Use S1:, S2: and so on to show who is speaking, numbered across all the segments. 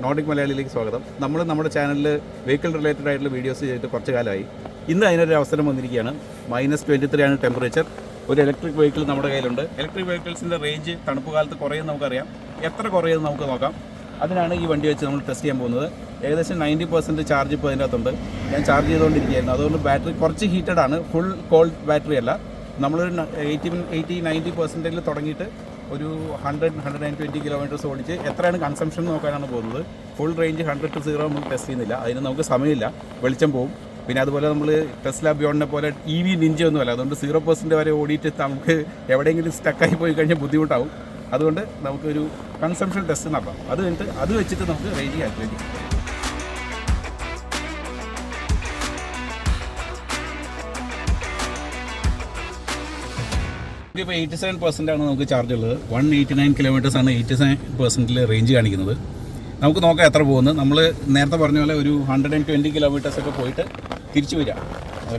S1: nordicmalayaliautoshow സ്വാഗതം. നമ്മൾ നമ്മുടെ ചാനലിൽ വെഹിക്കിൾ റിലേറ്റഡ് ആയിട്ടുള്ള വീഡിയോസ് ചെയ്തിട്ട് കുറച്ച് കാലമായി. ഇന്ന് അതിനൊരു അവസരം വന്നിരിക്കുകയാണ്. -23 ആണ് ടെമ്പറേച്ചർ. ഒരു ഇലക്ട്രിക് വെഹിക്കിൾ നമ്മുടെ കയ്യിലുണ്ട്. ഇലക്ട്രിക് വെഹിക്കിൾസിൻ്റെ റേഞ്ച് തണുപ്പ് കാലത്ത് കുറയുമെന്ന് നമുക്കറിയാം. എത്ര കുറയുമെന്ന് നമുക്ക് നോക്കാം. അതിനാണ് ഈ വണ്ടി വെച്ച് നമ്മൾ ടെസ്റ്റ് ചെയ്യാൻ പോകുന്നത്. ഏകദേശം 90% ചാർജ് ഇപ്പോൾ അതിൻ്റെ അകത്തുണ്ട്. ഞാൻ ചാർജ് ചെയ്തുകൊണ്ടിരിക്കുകയായിരുന്നു. അതുകൊണ്ട് ബാറ്ററി കുറച്ച് ഹീറ്റഡ് ആണ്. ഫുൾ കോൾഡ് ബാറ്ററി അല്ല. നമ്മളൊരു 80-90% തുടങ്ങിയിട്ട് ഒരു 100-120 കിലോമീറ്റേഴ്സ് ഓടിച്ച് എത്രയാണ് കൺസംഷൻ നോക്കാനാണ് പോകുന്നത്. ഫുൾ റേഞ്ച് 100 to 0 നമ്മൾ ടെസ്റ്റ് ചെയ്യുന്നില്ല. അതിന് നമുക്ക് സമയമില്ല, വെളിച്ചം പോകും. പിന്നെ അതുപോലെ നമ്മൾ ടെസ്ല ബിയോണ്ടിനെ പോലെ EV നിഞ്ച ഒന്നുമല്ല. അതുകൊണ്ട് 0% വരെ ഓടിയിട്ട് നമുക്ക് എവിടെയെങ്കിലും സ്റ്റക്കായി പോയി കഴിഞ്ഞാൽ ബുദ്ധിമുട്ടാവും. അതുകൊണ്ട് നമുക്കൊരു കൺസംഷൻ ടെസ്റ്റ് നടത്താം. അത് കഴിഞ്ഞിട്ട് അത് വെച്ചിട്ട് നമുക്ക് റേഞ്ച് കാൽക്കുലേറ്റ് ചെയ്യാം. ഇപ്പോൾ 87% ആണ് നമുക്ക് ചാർജ് ഉള്ളത്. 189 കിലോമീറ്റേഴ്സാണ് 87% റേഞ്ച് കാണിക്കുന്നത്. നമുക്ക് നോക്കാം എത്ര പോകുന്നത്. നമ്മൾ നേരത്തെ പറഞ്ഞ പോലെ ഒരു 120 കിലോമീറ്റേഴ്സൊക്കെ പോയിട്ട് തിരിച്ചു വരിക.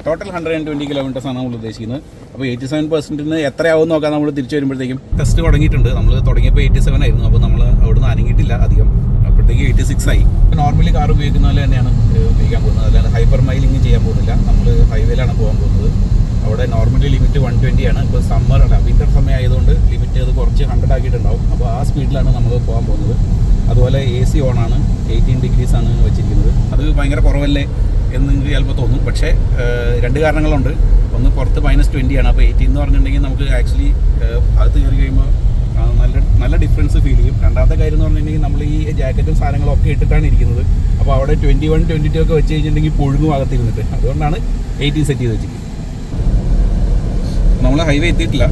S1: ടോട്ടൽ 120 കിലോമീറ്റേഴ്സാണ് നമ്മൾ ഉദ്ദേശിക്കുന്നത്. അപ്പോൾ 87% എത്രയാവും നോക്കാം. നമ്മൾ തിരിച്ചു വരുമ്പോഴത്തേക്കും ടെസ്റ്റ് തുടങ്ങിയിട്ടുണ്ട്. നമ്മൾ തുടങ്ങിയപ്പോൾ 87 ആയിരുന്നു. അപ്പോൾ നമ്മൾ അവിടുന്ന് അനങ്ങിയിട്ടില്ല അധികം. അപ്പോഴത്തേക്ക് 86 ആയി. നോർമലി കാർ ഉപയോഗിക്കുന്ന പോലെ തന്നെയാണ് ഉപയോഗിക്കാൻ പോകുന്നത്. അല്ലാതെ ഹൈപ്പർ മൈലിംഗ് ചെയ്യാൻ പോകുന്നില്ല. നമ്മൾ ഹൈവേയിലാണ് പോകാൻ പോകുന്നത്. അവിടെ നോർമലി ലിമിറ്റ് 120 ആണ്. ഇപ്പോൾ സമ്മറല്ല, വിൻ്റർ സമയം ആയതുകൊണ്ട് ലിമിറ്റ് അത് കുറച്ച് 100 ആക്കിയിട്ടുണ്ടാവും. അപ്പോൾ ആ സ്പീഡിലാണ് നമ്മൾ പോകാൻ പോകുന്നത്. അതുപോലെ AC ഓണാണ്. 18 degrees ആണ് വെച്ചിരിക്കുന്നത്. അത് ഭയങ്കര കുറവല്ലേ എന്ന് നിങ്ങൾക്ക് ചിലപ്പോൾ തോന്നും. പക്ഷേ രണ്ട് കാരണങ്ങളുണ്ട്. ഒന്ന് പുറത്ത് -20 ആണ്. അപ്പോൾ 18 എന്ന് പറഞ്ഞിട്ടുണ്ടെങ്കിൽ നമുക്ക് ആക്ച്വലി അകത്ത് കയറി കഴിയുമ്പോൾ നല്ല ഡിഫറൻസ് ഫീൽ ചെയ്യും. രണ്ടാമത്തെ കാര്യം എന്ന് പറഞ്ഞിട്ടുണ്ടെങ്കിൽ നമ്മൾ ഈ ജാക്കറ്റും സാധനങ്ങളും ഒക്കെ ഇട്ടിട്ടാണ് ഇരിക്കുന്നത്. അപ്പോൾ അവിടെ 21, 22 ഒക്കെ വെച്ച് കഴിഞ്ഞിട്ടുണ്ടെങ്കിൽ പൊഴുങ്ങും അകത്തിരുന്നിട്ട്. അതുകൊണ്ടാണ് 18 സെറ്റ് ചെയ്ത് വെച്ചിരിക്കുന്നത്. നമ്മൾ ഹൈവേ എത്തിയിട്ടില്ല.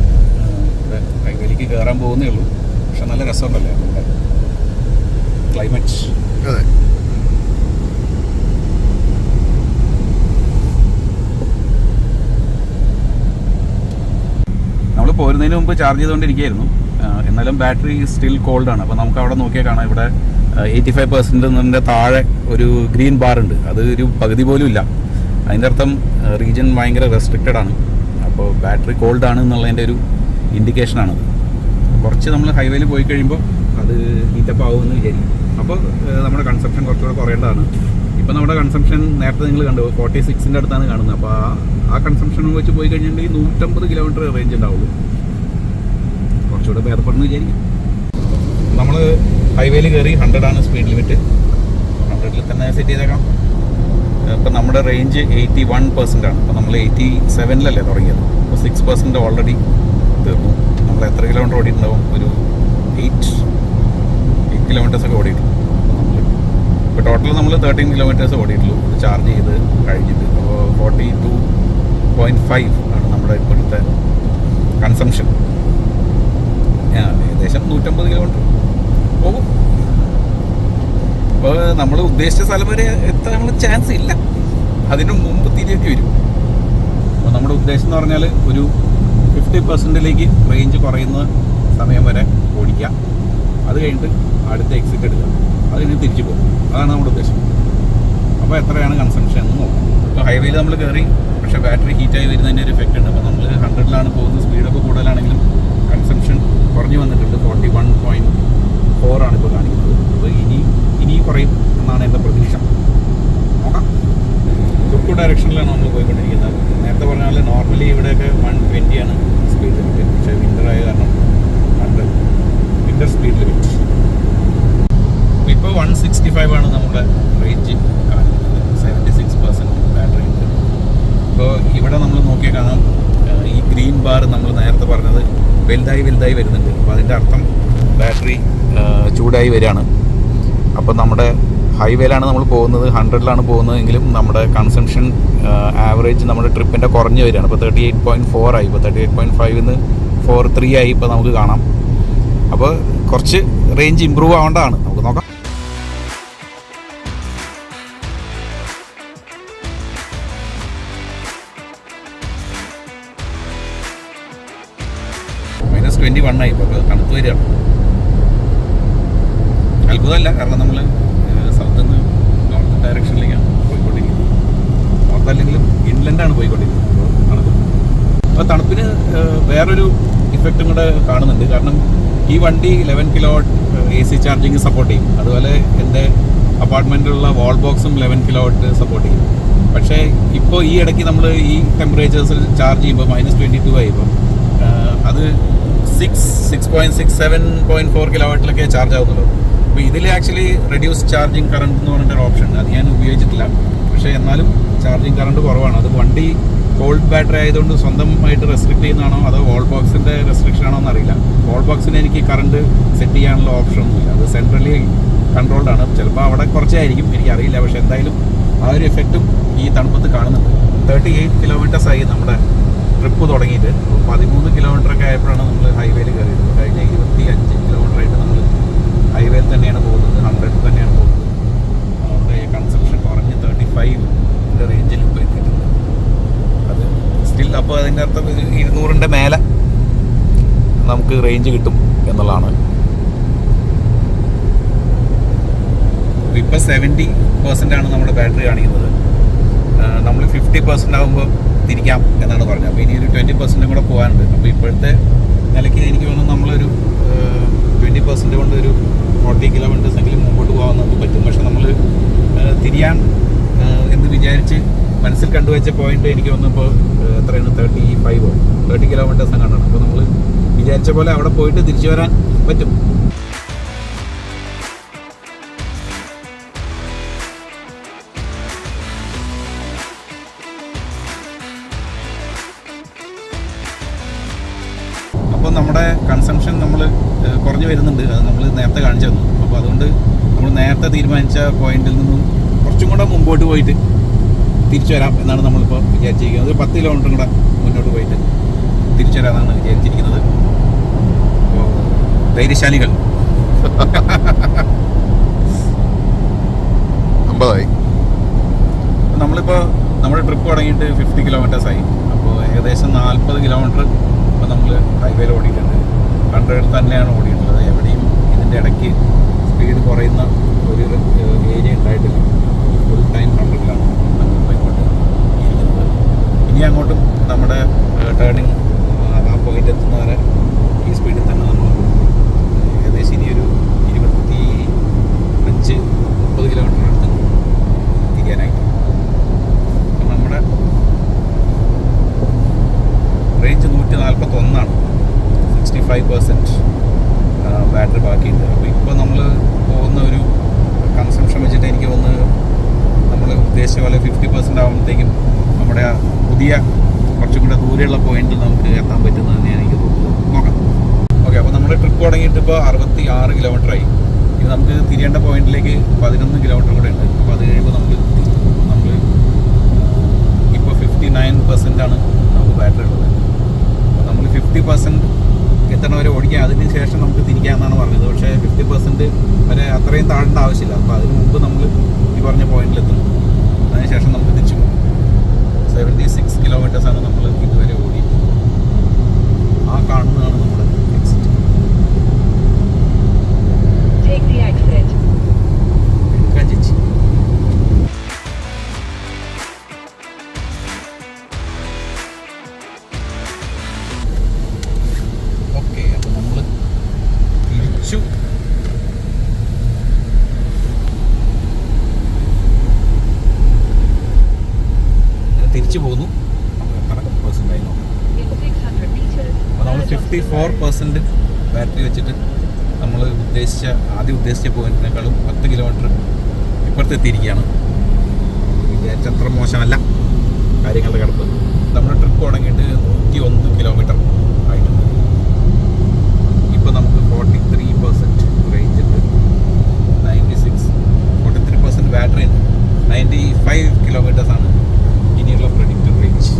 S1: ഹൈവേയിലേക്ക് കയറാൻ പോകുന്നേ ഉള്ളൂ. പക്ഷെ നല്ല രസമുണ്ടല്ലേ നമ്മുടെ ക്ലൈമറ്റ്.
S2: അതെ,
S1: നമ്മൾ പോരുന്നതിന് മുമ്പ് ചാർജ് ചെയ്തുകൊണ്ടിരിക്കുകയായിരുന്നു. എന്നാലും ബാറ്ററി സ്റ്റിൽ കോൾഡാണ്. അപ്പോൾ നമുക്ക് അവിടെ നോക്കിയാൽ കാണാം. ഇവിടെ 85% താഴെ ഒരു ഗ്രീൻ ബാർ ഉണ്ട്. അത് ഒരു പകുതി പോലും ഇല്ല. അതിൻ്റെ അർത്ഥം റീജിയൻ ഭയങ്കര റെസ്ട്രിക്റ്റഡ് ആണ്. അപ്പോൾ ബാറ്ററി കോൾഡ് ആണ് എന്നുള്ളതിൻ്റെ ഒരു ഇൻഡിക്കേഷനാണത്. കുറച്ച് നമ്മൾ ഹൈവേയിൽ പോയി കഴിയുമ്പോൾ അത് ഹീറ്റപ്പ് ആവുമെന്ന് വിചാരിക്കും. അപ്പോൾ നമ്മുടെ കൺസംഷൻ കുറച്ചുകൂടെ കുറയേണ്ടതാണ്. ഇപ്പോൾ നമ്മുടെ കൺസംഷൻ നേരത്തെ നിങ്ങൾ കണ്ടു 46-ൻ്റെ അടുത്താണ് കാണുന്നത്. അപ്പോൾ ആ കൺസംഷൻ വെച്ച് പോയി കഴിഞ്ഞിട്ടുണ്ടെങ്കിൽ 150 കിലോമീറ്റർ റേഞ്ച് ഉണ്ടാവുള്ളൂ. കുറച്ചുകൂടെ ഭേദപ്പെടുന്നു വിചാരിക്കും. നമ്മൾ ഹൈവേയിൽ കയറി 100 ആണ് സ്പീഡ് ലിമിറ്റ്. 100-ൽ തന്നെ സെറ്റ് ചെയ്തേക്കാം. ഇപ്പം നമ്മുടെ റേഞ്ച് 81% ആണ്. അപ്പോൾ നമ്മൾ 87-ലല്ലേ തുടങ്ങിയത്. അപ്പോൾ 6% ഓൾറെഡി തീർന്നു. നമ്മൾ എത്ര കിലോമീറ്റർ ഓടിയിട്ടുണ്ടാവും? ഒരു 8 കിലോമീറ്റേഴ്സൊക്കെ ഓടിയിട്ടുള്ളൂ. ഇപ്പോൾ ടോട്ടൽ നമ്മൾ 13 കിലോമീറ്റേഴ്സ് ഓടിയിട്ടുള്ളൂ ചാർജ് ചെയ്ത് കഴിഞ്ഞിട്ട്. അപ്പോൾ 42.5 ആണ് നമ്മുടെ ഇപ്പോഴത്തെ കൺസംഷൻ. ഏകദേശം 150 കിലോമീറ്റർ പോകും. അപ്പോൾ നമ്മൾ ഉദ്ദേശിച്ച സ്ഥലം വരെ എത്താനുള്ള ചാൻസ് ഇല്ല. അതിനു മുമ്പ് തിരികെ വരും. അപ്പോൾ നമ്മുടെ ഉദ്ദേശം എന്ന് പറഞ്ഞാൽ ഒരു 50%-ലേക്ക് റേഞ്ച് കുറയുന്ന സമയം വരെ ഓടിക്കുക. അത് കഴിഞ്ഞിട്ട് അടുത്ത എക്സിറ്റ് എടുക്കുക. അത് കഴിഞ്ഞ് തിരിച്ചു പോകും. അതാണ് നമ്മുടെ ഉദ്ദേശം. അപ്പോൾ എത്രയാണ് കൺസംഷൻ എന്ന് നോക്കാം. ഇപ്പോൾ ഹൈവേയിൽ നമ്മൾ കയറി. പക്ഷേ ബാറ്ററി ഹീറ്റായി വരുന്നതിൻ്റെ ഒരു എഫക്റ്റ് ഉണ്ട്. അപ്പോൾ നമ്മൾ 100-ലാണ് പോകുന്നത്. സ്പീഡൊക്കെ കൂടുതലാണെങ്കിലും കൺസംഷൻ കുറഞ്ഞു വന്നിട്ടുണ്ട്. 41.4 ആണ് ഇപ്പോൾ കാണിക്കുന്നത്. അപ്പോൾ ഇനി കുറയും എന്നാണ് എൻ്റെ പ്രതീക്ഷ. നോക്കാം. തുർക്കു ഡയറക്ഷനിലാണ് നമ്മൾ പോയിക്കൊണ്ടിരിക്കുന്നത്. നേരത്തെ പറഞ്ഞാൽ നോർമലി ഇവിടെയൊക്കെ 120 ആണ് സ്പീഡ് ലിമിറ്റ്. പക്ഷേ വിൻ്റർ ആയ കാരണം 100 വിൻ്റർ സ്പീഡ് ലിമിറ്റ്. ഇപ്പോൾ 165 ആണ് നമ്മുടെ റേഞ്ച് കാണിക്കുന്നത്. 76% ബാറ്ററി ഉണ്ട്. ഇപ്പോൾ ഇവിടെ നമ്മൾ നോക്കിയാൽ കാണാം ഈ ഗ്രീൻ ബാർ നമ്മൾ നേരത്തെ പറഞ്ഞത് വലുതായി വരുന്നുണ്ട്. അപ്പോൾ അതിൻ്റെ അർത്ഥം ബാറ്ററി ചൂടായി വരികയാണ്. അപ്പോൾ നമ്മുടെ ഹൈവേയിലാണ് നമ്മൾ പോകുന്നത്, 100-ലാണ് പോകുന്നതെങ്കിലും നമ്മുടെ കൺസംഷൻ ആവറേജ് നമ്മുടെ ട്രിപ്പിൻ്റെ കുറഞ്ഞ് വരികയാണ്. ഇപ്പോൾ 38.4 ആയി. ഇപ്പോൾ 38.5-ന്ന് 43 ആയി ഇപ്പോൾ നമുക്ക് കാണാം. അപ്പോൾ കുറച്ച് റേഞ്ച് ഇമ്പ്രൂവ് ആവേണ്ടതാണ്. നമുക്ക് നോക്കാം. -21 ആയി. ഇപ്പോൾ തണുത്ത് വരികയാണ്. അത്ഭുതമല്ല, കാരണം നമ്മൾ സൗത്ത് നിന്ന് നോർത്ത് ഡയറക്ഷനിലേക്കാണ് പോയിക്കൊണ്ടിരിക്കുന്നത്. നോർത്ത് അല്ലെങ്കിലും ഇൻലൻഡാണ് പോയിക്കൊണ്ടിരിക്കുന്നത്. അപ്പോൾ തണുപ്പിന് വേറൊരു ഇഫക്റ്റും കൂടെ കാണുന്നുണ്ട്. കാരണം ഈ വണ്ടി 11 kilo watt AC charging support ചെയ്യും. അതുപോലെ എൻ്റെ അപ്പാർട്ട്മെൻറ്റിലുള്ള വാൾ ബോക്സും 11 കിലോ വാട്ട് സപ്പോർട്ട് ചെയ്യും. പക്ഷേ ഇപ്പോൾ ഈ ഇടയ്ക്ക് നമ്മൾ ഈ ടെമ്പറേച്ചേഴ്സിൽ ചാർജ് ചെയ്യുമ്പോൾ -22 ആയിപ്പോൾ അത് 6.67.4 കിലോ വാട്ടിലൊക്കെ ചാർജ് ആവുന്നുള്ളൂ. അപ്പോൾ ഇതിൽ ആക്ച്വലി റെഡ്യൂസ് ചാർജിങ് കറണ്ട് എന്ന് പറഞ്ഞിട്ടൊരു ഓപ്ഷൻ അത് ഞാൻ ഉപയോഗിച്ചിട്ടില്ല. പക്ഷേ എന്നാലും ചാർജിങ് കറണ്ട് കുറവാണ്. അത് വണ്ടി കോൾഡ് ബാറ്ററി ആയതുകൊണ്ട് സ്വന്തമായിട്ട് റെസ്ട്രിക്ട് ചെയ്യുന്നതാണോ അതോ വാൾ ബോക്സിൻ്റെ റെസ്ട്രിക്ഷൻ ആണോ എന്നറിയില്ല. വാൾ ബോക്സിന് എനിക്ക് കറണ്ട് സെറ്റ് ചെയ്യാനുള്ള ഓപ്ഷൻ ഒന്നുമില്ല. അത് സെൻട്രലി കൺട്രോൾഡ് ആണ്. ചിലപ്പോൾ അവിടെ കുറച്ചായിരിക്കും, എനിക്കറിയില്ല. പക്ഷേ എന്തായാലും ആ ഒരു എഫക്റ്റും ഈ തണുപ്പത്ത് കാണുന്നുണ്ട്. 38 കിലോമീറ്റേഴ്സായി നമ്മുടെ ട്രിപ്പ് തുടങ്ങിയിട്ട്. 13 കിലോമീറ്ററൊക്കെ ആയപ്പോഴാണ് നമ്മൾ ഹൈവേയിൽ കയറിയത്. കഴിഞ്ഞ 25 കിലോമീറ്ററായിട്ട് നമ്മൾ ഹൈവേയിൽ തന്നെയാണ് പോകുന്നത്, 100 തന്നെയാണ് പോകുന്നത്. നമ്മുടെ കൺസംഷൻ കുറഞ്ഞ് 35 റേഞ്ചിൽ ഇപ്പോൾ എത്തിയിട്ടുണ്ട്. അത് സ്റ്റിൽ അപ്പോൾ അതിൻ്റെ അർത്ഥം 200ൻ്റെ മേലെ നമുക്ക് റേഞ്ച് കിട്ടും എന്നുള്ളതാണ്. ഇപ്പോൾ 70% ആണ് നമ്മുടെ ബാറ്ററി കാണിക്കുന്നത്. നമ്മൾ 50% ആകുമ്പോൾ തിരിക്കാം എന്നാണ് പറഞ്ഞത്. അപ്പോൾ ഇനി ഒരു 20% കൂടെ പോകാനുണ്ട്. അപ്പോൾ ഇപ്പോഴത്തെ നിലയ്ക്ക് എനിക്ക് തോന്നുന്നു നമ്മളൊരു 20% കൊണ്ട് ഒരു 40 കിലോമീറ്റേഴ്സ് എങ്കിലും മുമ്പോട്ട് പോകാൻ നമുക്ക് പറ്റും. പക്ഷെ നമ്മൾ തിരിയാൻ എന്ന് വിചാരിച്ച് മനസ്സിൽ കണ്ടുവച്ച പോയിന്റ് എനിക്ക് തോന്നുമ്പോൾ എത്രയാണ് 30 കിലോമീറ്റേഴ്സ് കണ്ടാണ്. അപ്പോൾ നമ്മൾ വിചാരിച്ച പോലെ അവിടെ പോയിട്ട് തിരിച്ചു വരാൻ പറ്റും. അപ്പോൾ നമ്മുടെ കൺസംഷൻ നമ്മൾ കുറഞ്ഞു വരുന്നുണ്ട്. അത് നമ്മൾ നേരത്തെ കാണിച്ചു തന്നു. അപ്പോൾ അതുകൊണ്ട് നമ്മൾ നേരത്തെ തീരുമാനിച്ച പോയിന്റിൽ നിന്നും കുറച്ചും കൂടെ മുമ്പോട്ട് പോയിട്ട് തിരിച്ചു വരാം എന്നാണ് നമ്മളിപ്പോൾ വിചാരിച്ചിരിക്കുന്നത്. 10 കിലോമീറ്റർ കൂടെ മുന്നോട്ട് പോയിട്ട് തിരിച്ചു വരാമെന്നാണ് വിചാരിച്ചിരിക്കുന്നത്. അപ്പോൾ ധൈര്യശാലികൾ
S2: 50
S1: നമ്മളിപ്പോൾ നമ്മുടെ ട്രിപ്പ് തുടങ്ങിയിട്ട് 50 കിലോമീറ്റേഴ്സായി. അപ്പോൾ ഏകദേശം 40 കിലോമീറ്റർ ഇപ്പോൾ നമ്മൾ ഹൈവേയിൽ ഓടിയിട്ടുണ്ട്. 100 തന്നെയാണ് ഓടിയിട്ടുള്ളത്. എവിടെയും ഇതിൻ്റെ ഇടയ്ക്ക് സ്പീഡ് കുറയുന്ന ഒരു ഏരിയ ഉണ്ടായിട്ടില്ല. ഫുൾ ടൈം 100ലാണ് നമ്മൾ പോയിക്കൊണ്ട് ഇരിക്കുന്നത്. ഇനി അങ്ങോട്ടും നമ്മുടെ ടേണിങ് ആ പോയിന്റ് എത്തുന്നവരെ ഈ സ്പീഡിൽ തന്നെ നമ്മൾ ഏകദേശം ഇനിയൊരു 25-30 കിലോമീറ്റർ അടുത്ത് തിരിയാനായിട്ട്. അപ്പം നമ്മുടെ റേഞ്ച് 141ആണ്. 65% ബാറ്ററി ബാക്കിയുണ്ട്. അപ്പോൾ ഇപ്പോൾ നമ്മൾ പോകുന്ന ഒരു കൺസംഷൻ വെച്ചിട്ട് എനിക്ക് തോന്നുന്നു നമ്മൾ ഉദ്ദേശിച്ച പോലെ 50% ആകുമ്പോഴത്തേക്കും നമ്മുടെ ആ പുതിയ കുറച്ചും കൂടെ ദൂരെയുള്ള പോയിന്റിൽ നമുക്ക് എത്താൻ പറ്റുന്നത് തന്നെയാണ് എനിക്ക് തോന്നുന്നത്. നോക്കാം. ഓക്കെ, അപ്പോൾ നമ്മുടെ ട്രിപ്പ് തുടങ്ങിയിട്ട് ഇപ്പോൾ 66 കിലോമീറ്ററായി. ഇനി നമുക്ക് തിരിയേണ്ട പോയിന്റിലേക്ക് 11 കിലോമീറ്റർ കൂടെ ഉണ്ട്. അപ്പോൾ അത് കഴിയുമ്പോൾ നമ്മൾ ഇപ്പോൾ 59% ആണ് നമുക്ക് ബാറ്ററി ഉള്ളത്. അപ്പോൾ നമ്മൾ 50% എത്തണവരെ ഓടിക്കാം. അതിന് ശേഷം നമുക്ക് തിരിക്കാമെന്നാണ് പറഞ്ഞത്. പക്ഷേ 50% വരെ അത്രയും താഴേണ്ട ആവശ്യമില്ല. അപ്പോൾ അതിന് മുമ്പ് നമ്മൾ ഈ പറഞ്ഞ പോയിന്റിലെത്തും. അതിനുശേഷം നമുക്ക് തിരിച്ചു പോകും. 76 കിലോമീറ്റേഴ്സാണ് നമ്മൾ ഇതുവരെ ഓടിയത്. ആ കാണുന്നതാണ് നമ്മുടെ എക്സിറ്റ്. എടുക്കാൻ ചേച്ചി. ഓക്കെ, അപ്പോൾ നമ്മൾ തിരിച്ചു. തിരിച്ചു പോന്നു. എത്ര പെർസെൻ്റായി നോക്കാം. അപ്പോൾ നമ്മൾ 54% ബാറ്ററി വെച്ചിട്ട് നമ്മൾ ആദ്യം ഉദ്ദേശിച്ച പോയിന്റിനേക്കാളും 10 കിലോമീറ്റർ ഇപ്പുറത്തെത്തിയിരിക്കുകയാണ്. വിചാരിച്ചത്ര മോശമല്ല കാര്യങ്ങളുടെ കിടപ്പ്. നമ്മുടെ ട്രിപ്പ് തുടങ്ങിയിട്ട് 101 കിലോമീറ്റർ ആയിട്ടുണ്ട്. ഇപ്പോൾ നമുക്ക് 43% റേഞ്ച് ഉണ്ട്. 43% ബാറ്ററി ഉണ്ട്. 95 കിലോമീറ്റേഴ്സാണ് ഇനിയുള്ള പ്രഡിക്റ്റഡ് റേഞ്ച്.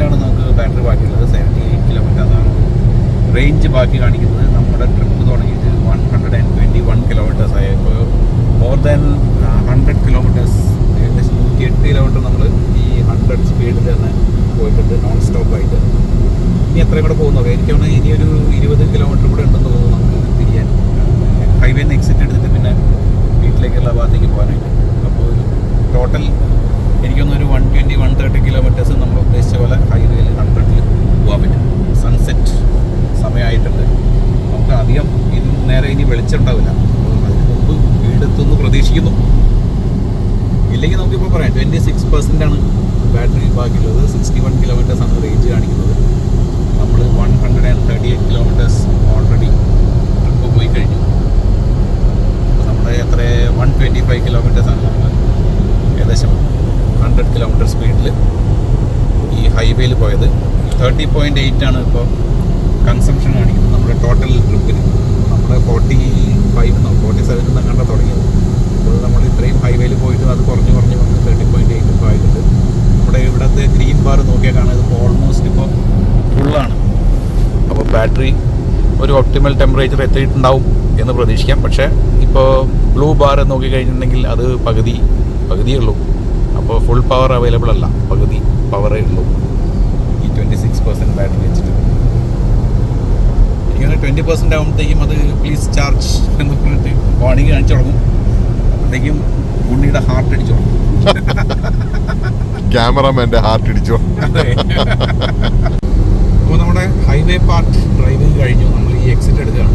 S1: ആണ് നമുക്ക് ബാറ്ററി ബാക്കിയുള്ളത്. 78 കിലോമീറ്റേഴ്സാണ് റേഞ്ച് ബാക്കി കാണിക്കുന്നത്. നമ്മുടെ ട്രിപ്പ് തുടങ്ങിയിട്ട് 121 കിലോമീറ്റേഴ്സ് ആയി. ഇപ്പോൾ മോർ ദാൻ 100 കിലോമീറ്റേഴ്സ്, ഏകദേശം 108 കിലോമീറ്റർ നമ്മൾ ഈ 100 സ്പീഡിൽ തന്നെ പോയിട്ടുണ്ട് നോൺ സ്റ്റോപ്പായിട്ട്. ഇനി എത്രയും കൂടെ പോകുന്നു. എനിക്കാണ് ഇനിയൊരു 20 കിലോമീറ്റർ കൂടെ ഉണ്ടെന്ന് തോന്നുന്നു നമുക്ക് തിരിയാൻ. ഹൈവേന്ന് എക്സിറ്റ് എടുത്തിട്ട് പിന്നെ വീട്ടിലേക്ക് കേരള ഭാഗത്തേക്ക് പോകാനായിട്ട്. അപ്പോൾ ടോട്ടൽ എനിക്കൊന്നൊരു 120-130 കിലോമീറ്റേഴ്സ് നമ്മൾ ഉദ്ദേശിച്ച പോലെ ഹൈവേയിൽ 100-ൽ പോകാൻ പറ്റും. സൺസെറ്റ് സമയമായിട്ടുണ്ട്. നമുക്ക് അധികം നേരെ ഇനി വെളിച്ചമുണ്ടാവില്ല. അപ്പോൾ അതിന് മുമ്പ് വീടെത്തുമെന്ന് പ്രതീക്ഷിക്കുന്നു. ഇല്ലെങ്കിൽ നമുക്കിപ്പോൾ പറയാം 26% ബാറ്ററി ബാക്കിയുള്ളത്. 61 കിലോമീറ്റേഴ്സാണ് റേഞ്ച് കാണിക്കുന്നത്. നമ്മൾ 138 കിലോമീറ്റേഴ്സ് ഓൾറെഡി ട്രിപ്പ് പോയി കഴിഞ്ഞു. അപ്പോൾ നമ്മുടെ എത്ര 125 കിലോമീറ്റേഴ്സാണ് നമ്മൾ ഏകദേശം 100 കിലോമീറ്റർ സ്പീഡിൽ ഈ ഹൈവേയിൽ പോയത്. 30.8 ആണ് ഇപ്പോൾ കൺസംഷൻ കാണിക്കുന്നത് നമ്മുടെ ടോട്ടൽ ട്രിപ്പിന്. നമ്മുടെ 47 കണ്ട തുടങ്ങിയത്. അപ്പോൾ നമ്മൾ ഇത്രയും ഹൈവേയിൽ പോയിട്ട് അത് കുറഞ്ഞ് വന്ന് 30.8 ഇപ്പോൾ ആയിട്ടുണ്ട്. നമ്മുടെ ഇവിടുത്തെ ഗ്രീൻ ബാർ നോക്കിയാൽ കാണാം, ഇതിപ്പോൾ ഓൾമോസ്റ്റ് ഇപ്പോൾ ഫുള്ളാണ്. അപ്പോൾ ബാറ്ററി ഒരു ഒപ്റ്റിമൽ ടെമ്പറേച്ചർ എത്തിയിട്ടുണ്ടാവും എന്ന് പ്രതീക്ഷിക്കാം. പക്ഷേ ഇപ്പോൾ ബ്ലൂ ബാർ നോക്കിക്കഴിഞ്ഞിട്ടുണ്ടെങ്കിൽ അത് പകുതിയേ ഉള്ളൂ. അപ്പോൾ ഫുൾ പവർ അവൈലബിൾ അല്ല, പകുതി പവറേ ഉള്ളൂ ഈ 26% ബാറ്ററി വെച്ചിട്ട്. എനിക്കങ്ങനെ 20% ആകുമ്പോഴത്തേക്കും അത് പ്ലീസ് ചാർജ് എന്ന് പറഞ്ഞിട്ട് വാണിംഗ് കാണിച്ചു തുടങ്ങും. അപ്പോഴത്തേക്കും ഉണ്ണിയുടെ ഹാർട്ട് അടിച്ചു തുടങ്ങും.
S2: ക്യാമറമാൻ്റെ ഹാർട്ട് അടിച്ചു.
S1: അപ്പോൾ നമ്മുടെ ഹൈവേ പാർട്ട് ഡ്രൈവിംഗ് കഴിഞ്ഞു. നമ്മൾ ഈ എക്സിറ്റ് എടുക്കുകയാണ്.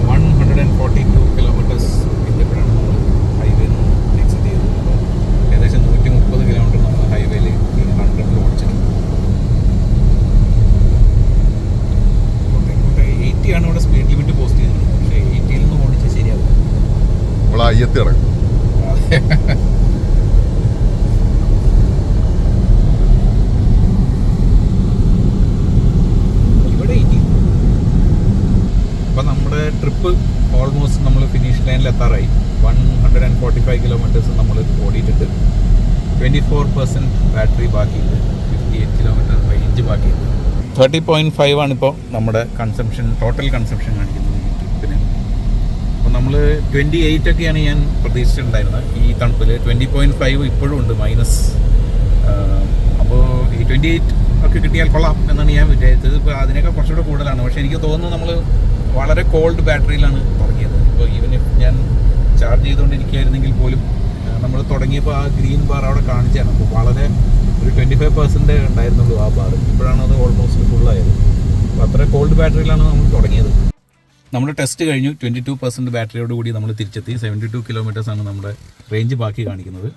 S1: 142 കിലോമീറ്റേഴ്സ് എത്തിയപ്പോഴാണ് നമ്മൾ ഹൈവേ എക്സിറ്റ് ചെയ്തത്. അപ്പോൾ ഏകദേശം 130 കിലോമീറ്റർ നമ്മൾ ഹൈവേയിൽ 100-ൽ ഓടിച്ചിട്ടുണ്ട്. 80 ആണ് ഇവിടെ സ്പീഡ് ലിമിറ്റ് പോസ്റ്റ് ചെയ്തിട്ടുണ്ട്. പക്ഷേ 80-ൽ നിന്ന് ഓടിച്ചാൽ ശരിയാവും.
S2: നമ്മൾ അയ്യത്തി കിടക്കും. അപ്പോൾ നമ്മുടെ ട്രിപ്പ് ഓൾമോസ്റ്റ് നമ്മൾ ഫിനിഷ് ലൈനിൽ എത്താറായി. 145 കിലോമീറ്റേഴ്സ് നമ്മൾ ഓടിയിട്ടുണ്ട്. 24% ബാറ്ററി ബാക്കിയുണ്ട്. 58 കിലോമീറ്റർ റേഞ്ച് ബാക്കിയുണ്ട്. 30.5 ആണിപ്പോൾ നമ്മുടെ ടോട്ടൽ കൺസംഷൻ കാണിക്കുന്നത് ഈ ട്രിപ്പിന്. അപ്പോൾ നമ്മൾ 28 ഒക്കെയാണ് ഞാൻ പ്രതീക്ഷിച്ചിട്ടുണ്ടായിരുന്നത് ഈ തണുപ്പിൽ. 20.5 ഇപ്പോഴും ഉണ്ട് മൈനസ്. അപ്പോൾ ഈ 28 ഒക്കെ കിട്ടിയാൽ കൊള്ളാം എന്നാണ് ഞാൻ വിചാരിച്ചത്. ഇപ്പോൾ അതിനേക്കാൾ കുറച്ചുകൂടെ കൂടുതലാണ്. പക്ഷേ എനിക്ക് തോന്നുന്നു നമ്മൾ വളരെ കോൾഡ് ബാറ്ററിയിലാണ് തുടങ്ങിയത്. ഇപ്പോൾ ഈവൻ ഞാൻ ചാർജ് ചെയ്തുകൊണ്ടിരിക്കുകയായിരുന്നെങ്കിൽ പോലും നമ്മൾ തുടങ്ങിയപ്പോൾ ആ ഗ്രീൻ ബാർ അവിടെ കാണിച്ചാണ്. അപ്പോൾ വളരെ ഒരു 25% ഉണ്ടായിരുന്നുള്ളൂ ആ ബാർ. ഇപ്പോഴാണ് അത് ഓൾമോസ്റ്റ് ഫുള്ളായത്. അപ്പോൾ അത്ര കോൾഡ് ബാറ്ററിയിലാണ് നമ്മൾ തുടങ്ങിയത്. നമ്മുടെ ടെസ്റ്റ് കഴിഞ്ഞു. 22% ബാറ്ററിയോട് കൂടി നമ്മൾ തിരിച്ചെത്തി. 72 കിലോമീറ്റേഴ്സാണ് നമ്മുടെ റേഞ്ച് ബാക്കി കാണിക്കുന്നത്.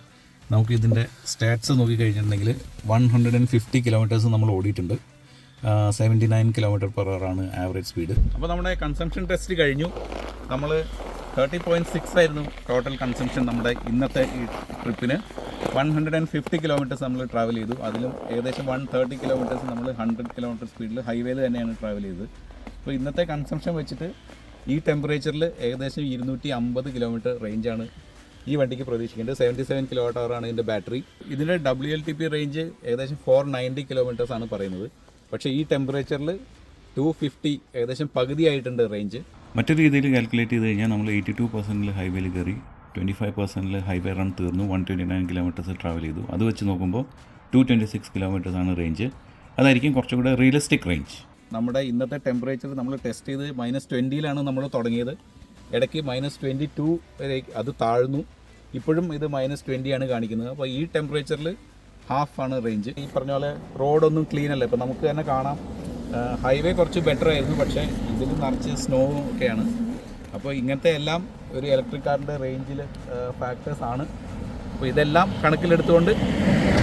S2: നമുക്ക് ഇതിൻ്റെ സ്റ്റാറ്റ്സ് നോക്കിക്കഴിഞ്ഞിട്ടുണ്ടെങ്കിൽ 150 കിലോമീറ്റേഴ്സ് നമ്മൾ ഓടിയിട്ടുണ്ട്. 79 km/h ആണ് ആവറേജ് സ്പീഡ്. അപ്പോൾ നമ്മുടെ കൺസംഷൻ ടെസ്റ്റ് കഴിഞ്ഞു. നമ്മൾ 30.6 ആയിരുന്നു ടോട്ടൽ കൺസംഷൻ നമ്മുടെ ഇന്നത്തെ ഈ ട്രിപ്പിന്. 150 കിലോമീറ്റേഴ്സ് നമ്മൾ ട്രാവൽ ചെയ്തു. അതിലും ഏകദേശം 130 കിലോമീറ്റേഴ്സ് നമ്മൾ 100 കിലോമീറ്റർ സ്പീഡിൽ ഹൈവേയിൽ തന്നെയാണ് ട്രാവൽ ചെയ്തത്. അപ്പോൾ ഇന്നത്തെ കൺസംഷൻ വെച്ചിട്ട് ഈ ടെമ്പറേച്ചറിൽ ഏകദേശം 250 കിലോമീറ്റർ റേഞ്ചാണ് ഈ വണ്ടിക്ക് പ്രതീക്ഷിക്കേണ്ടത്. 77 kWh ആണ് ഇതിൻ്റെ ബാറ്ററി. ഇതിൻ്റെ WLTP റേഞ്ച് ഏകദേശം 490 കിലോമീറ്റേഴ്സ് ആണ് പറയുന്നത്. പക്ഷേ ഈ ടെമ്പറേച്ചറിൽ 250 ഏകദേശം പകുതിയായിട്ടുണ്ട് റേഞ്ച്. മറ്റൊരു രീതിയിൽ കാൽക്കുലേറ്റ് ചെയ്ത് കഴിഞ്ഞാൽ നമ്മൾ 82% ഹൈവേയിൽ കയറി, 25% ഹൈവേ റൺ തീർന്നു, 129 കിലോമീറ്റേഴ്സ് ട്രാവൽ ചെയ്തു. അത് വെച്ച് നോക്കുമ്പോൾ 226 കിലോമീറ്റേഴ്സാണ് റേഞ്ച്. അതായിരിക്കും കുറച്ചുകൂടെ റിയലിസ്റ്റിക് റേഞ്ച്. നമ്മുടെ ഇന്നത്തെ ടെമ്പറേച്ചർ നമ്മൾ ടെസ്റ്റ് ചെയ്ത് -20-ലാണ് നമ്മൾ തുടങ്ങിയത്. ഇടയ്ക്ക് -22 വരെ അത് താഴ്ന്നു. ഇപ്പോഴും ഇത് -20 ആണ് കാണിക്കുന്നത്. അപ്പോൾ ഈ ടെമ്പറേച്ചറിൽ ഹാഫാണ് റേഞ്ച്. ഈ പറഞ്ഞ പോലെ റോഡൊന്നും ക്ലീൻ അല്ല. ഇപ്പോൾ നമുക്ക് തന്നെ കാണാം ഹൈവേ കുറച്ച് ബെറ്റർ ആയിരുന്നു, പക്ഷേ ഇതിൽ നിറച്ച് സ്നോ ഒക്കെയാണ്. അപ്പോൾ ഇങ്ങനത്തെ എല്ലാം ഒരു ഇലക്ട്രിക് കാറിൻ്റെ റേഞ്ചിൽ ഫാക്ടേഴ്സ് ആണ്. അപ്പോൾ ഇതെല്ലാം കണക്കിലെടുത്തുകൊണ്ട്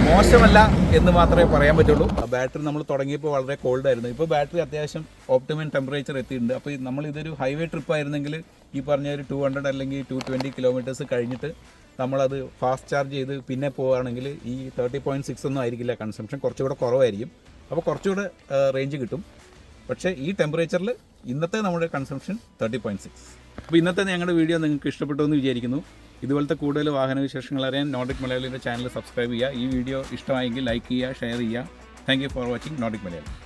S2: മോശമല്ല എന്ന് മാത്രമേ പറയാൻ പറ്റുള്ളൂ. ആ ബാറ്ററി നമ്മൾ തുടങ്ങിയപ്പോൾ വളരെ കോൾഡ് ആയിരുന്നു. ഇപ്പോൾ ബാറ്ററി അത്യാവശ്യം ഓപ്റ്റിമം ടെമ്പറേച്ചർ എത്തിയിട്ടുണ്ട്. അപ്പോൾ നമ്മളിതൊരു ഹൈവേ ട്രിപ്പ് ആയിരുന്നെങ്കിൽ ഈ പറഞ്ഞ ഒരു 200 അല്ലെങ്കിൽ 220 കിലോമീറ്റേഴ്സ് കഴിഞ്ഞിട്ട് നമ്മളത് ഫാസ്റ്റ് ചാർജ് ചെയ്ത് പിന്നെ പോവുകയാണെങ്കിൽ ഈ 30.6 ഒന്നും ആയിരിക്കില്ല കൺസംഷൻ, കുറച്ചുകൂടെ കുറവായിരിക്കും. അപ്പോൾ കുറച്ചുകൂടെ റേഞ്ച് കിട്ടും. പക്ഷേ ഈ ടെമ്പറേച്ചറിൽ ഇന്നത്തെ നമ്മുടെ കൺസംഷൻ 30.6. അപ്പോൾ ഇന്നത്തെ ഞങ്ങളുടെ വീഡിയോ നിങ്ങൾക്ക് ഇഷ്ടപ്പെട്ടു എന്ന് വിചാരിക്കുന്നു. ഇതുപോലത്തെ കൂടുതൽ വാഹന വിശേഷങ്ങൾ അറിയാൻ നോർഡിക് മലയാളിയുടെ ചാനൽ സബ്സ്ക്രൈബ് ചെയ്യുക. ഈ വീഡിയോ ഇഷ്ടമായെങ്കിൽ ലൈക്ക് ചെയ്യുക, ഷെയർ ചെയ്യുക. Thank you for watching Nordic Malayali.